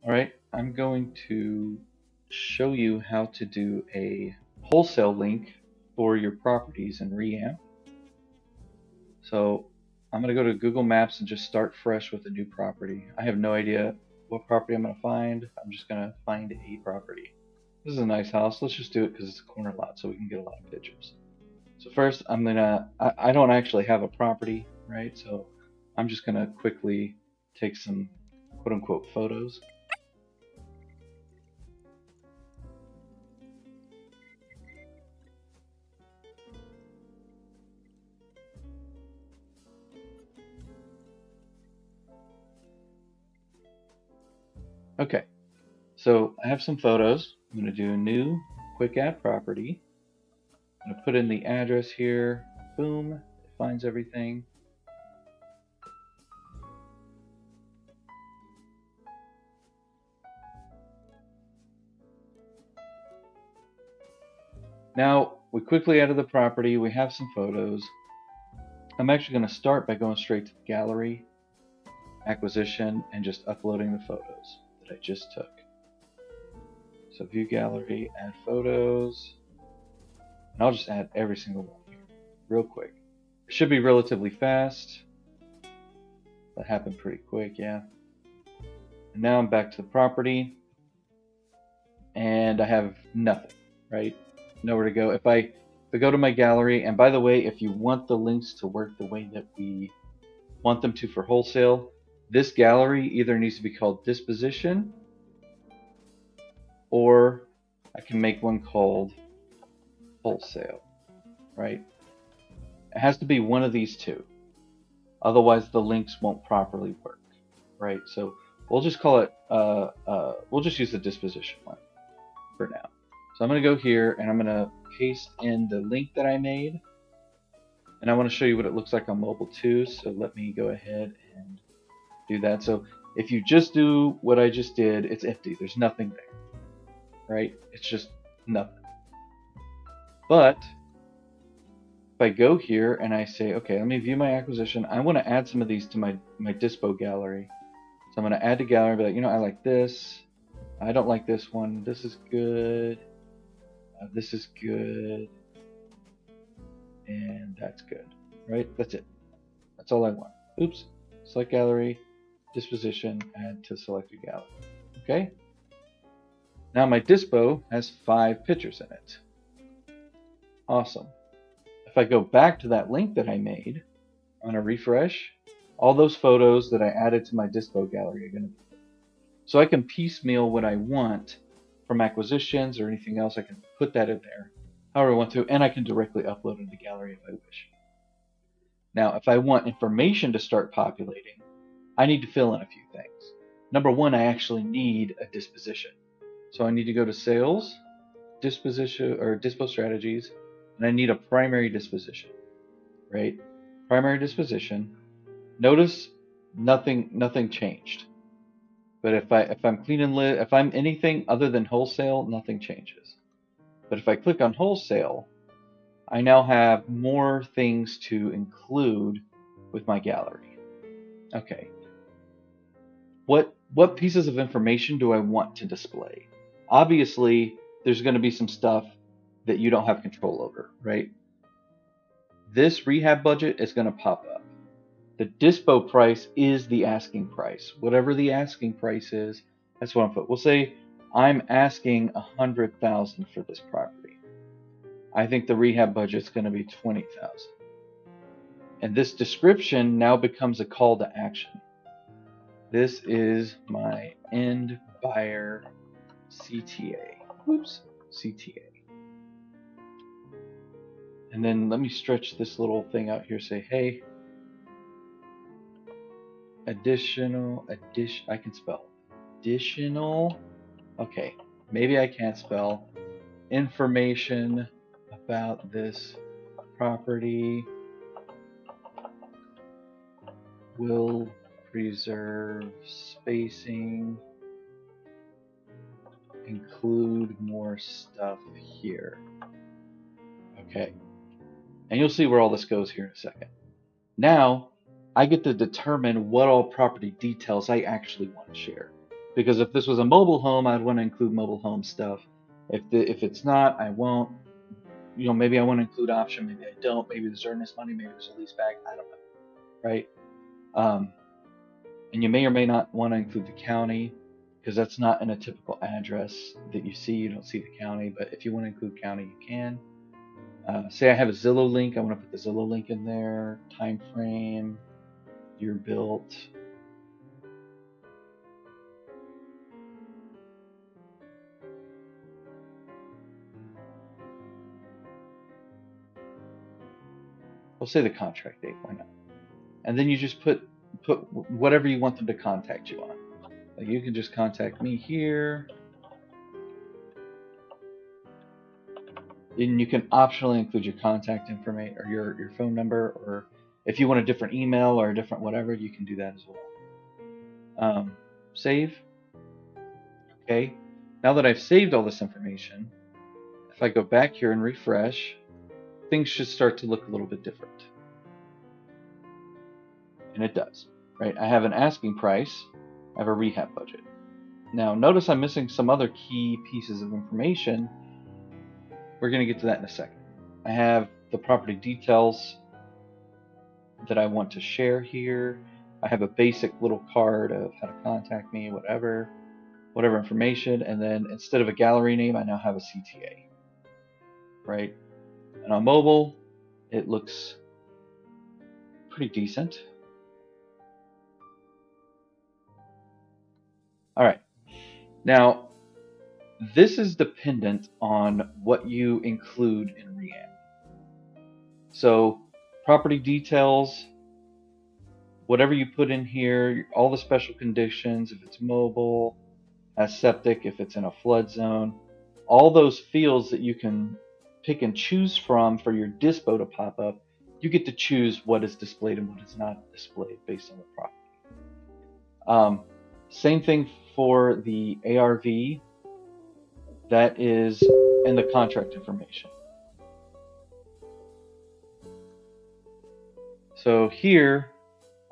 All right, I'm going to show you how to do a wholesale link for your properties in Reamp. So I'm going to go to Google Maps and just start fresh with a new property. I have no idea what property I'm going to find. I'm just going to find a property. This is a nice house. Let's just do it because it's a corner lot so we can get a lot of pictures. So first I don't actually have a property, right? So I'm just going to quickly take some quote unquote photos. Okay, so I have some photos. I'm going to do a new quick add property. I'm going to put in the address here. Boom, it finds everything. Now we quickly added the property. We have some photos. I'm actually going to start by going straight to the gallery, acquisition, and just uploading the photos that I just took. So view gallery, add photos, and I'll just add every single one here real quick. It should be relatively fast. That happened pretty quick, yeah. And now I'm back to the property, and I have nothing, right? Nowhere to go. If I go to my gallery, and by the way, if you want the links to work the way that we want them to for wholesale, this gallery either needs to be called disposition, or I can make one called wholesale, right? It has to be one of these two. Otherwise, the links won't properly work, right? So we'll just call it, we'll just use the disposition one for now. So I'm going to go here and I'm going to paste in the link that I made. And I want to show you what it looks like on mobile too. So let me go ahead and do that. So if you just do what I just did, it's empty. There's nothing there, right? It's just nothing. But if I go here and I say, okay, let me view my acquisition. I want to add some of these to my dispo gallery. So I'm going to add to gallery, be like, you know, I like this. I don't like this one. This is good. This is good. And that's good, right? That's it. That's all I want. Oops. Select gallery, disposition, add to selected gallery. Okay. Now my dispo has 5 pictures in it. Awesome. If I go back to that link that I made, I'm going to refresh. All those photos that I added to my dispo gallery are going to be there. So I can piecemeal what I want from acquisitions or anything else. I can put that in there however I want to, and I can directly upload it to the gallery if I wish. Now, if I want information to start populating, I need to fill in a few things. Number one, I actually need a disposition. So I need to go to sales, disposition, or dispo strategies, and I need a primary disposition, right? Primary disposition. Notice nothing changed. But if I'm clean and if I'm anything other than wholesale, nothing changes. But if I click on wholesale, I now have more things to include with my gallery. Okay. What pieces of information do I want to display? Obviously, there's going to be some stuff that you don't have control over, right? This rehab budget is going to pop up. The dispo price is the asking price. Whatever the asking price is, that's what I'm putting. We'll say I'm asking $100,000 for this property. I think the rehab budget is going to be $20,000. And this description now becomes a call to action. This is my end buyer CTA. Oops, CTA. And then let me stretch this little thing out here. Say, hey, I can spell. Additional, okay, maybe I can't spell. Information about this property will preserve spacing, include more stuff here. Okay, and you'll see where all this goes here in a second. Now, I get to determine what all property details I actually want to share. Because if this was a mobile home, I'd want to include mobile home stuff. If it's not, I won't. Maybe I want to include option, maybe I don't. Maybe there's earnest money, maybe there's a lease back. I don't know, right? And you may or may not want to include the county because that's not in a typical address that you see. You don't see the county, but if you want to include county, you can. Say I have a Zillow link, I want to put the Zillow link in there, time frame, year built. We'll say the contract date, why not? And then you just put whatever you want them to contact you on. Like you can just contact me here. And you can optionally include your contact information or your phone number, or if you want a different email or a different whatever, you can do that as well. Save. Okay. Now that I've saved all this information, if I go back here and refresh, things should start to look a little bit different. And it does, right? I have an asking price. I have a rehab budget. Now, notice I'm missing some other key pieces of information. We're going to get to that in a second. I have the property details that I want to share here. I have a basic little card of how to contact me, whatever information. And then instead of a gallery name, I now have a CTA, right? And on mobile, it looks pretty decent. All right. Now, this is dependent on what you include in rehab. So, property details, whatever you put in here, all the special conditions, if it's mobile, has septic, if it's in a flood zone, all those fields that you can pick and choose from for your dispo to pop up, you get to choose what is displayed and what is not displayed based on the property. Same thing for the ARV, that is in the contract information. So here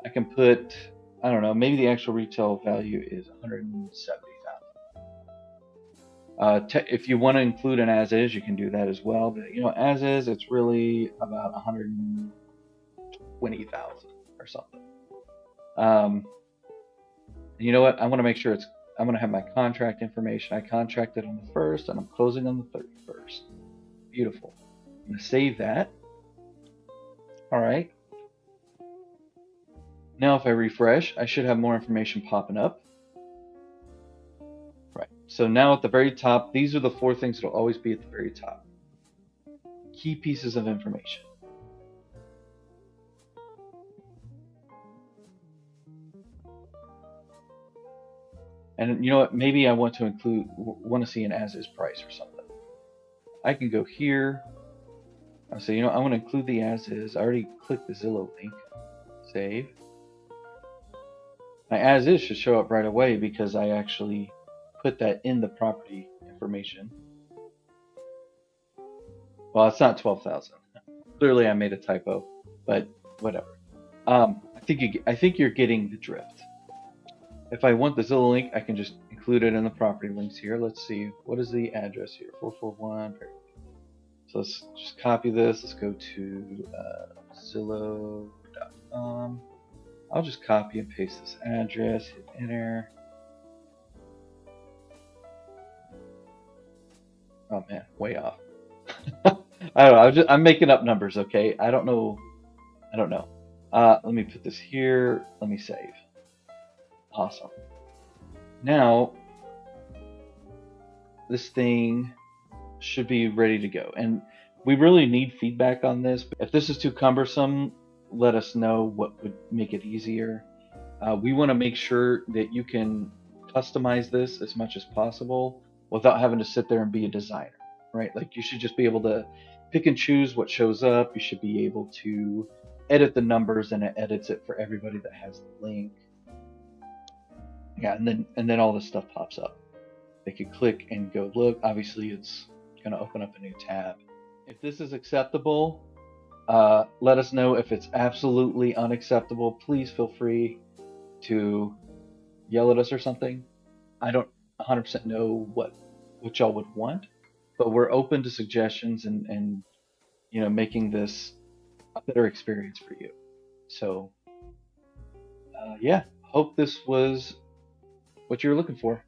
I can put, I don't know, maybe the actual retail value is $170,000. If you want to include an as is, you can do that as well. But as is, it's really about $120,000 or something. You know what? I want to make sure I'm going to have my contract information. I contracted on the 1st and I'm closing on the 31st. Beautiful. I'm going to save that. All right. Now if I refresh, I should have more information popping up. Right. So now at the very top, these are the 4 things that will always be at the very top. Key pieces of information. And you know what? Maybe I want to see an as-is price or something. I can go here. I'll say, I want to include the as-is. I already clicked the Zillow link. Save. My as-is should show up right away because I actually put that in the property information. Well, it's not 12,000. Clearly, I made a typo, but whatever. I think you're getting the drift. If I want the Zillow link, I can just include it in the property links here. Let's see, what is the address here? 441. So let's just copy this. Let's go to Zillow.com. I'll just copy and paste this address, hit enter. Oh man, way off. I don't know. I'm making up numbers, okay? I don't know. Let me put this here. Let me save. Awesome. Now, this thing should be ready to go. And we really need feedback on this. If this is too cumbersome, let us know what would make it easier. We want to make sure that you can customize this as much as possible without having to sit there and be a designer, right? Like you should just be able to pick and choose what shows up. You should be able to edit the numbers, and it edits it for everybody that has the link. Yeah, and then all this stuff pops up. They could click and go look. Obviously, it's going to open up a new tab. If this is acceptable, let us know. If it's absolutely unacceptable, please feel free to yell at us or something. I don't 100% know what y'all would want, but we're open to suggestions and making this a better experience for you. So yeah, hope this was what you were looking for.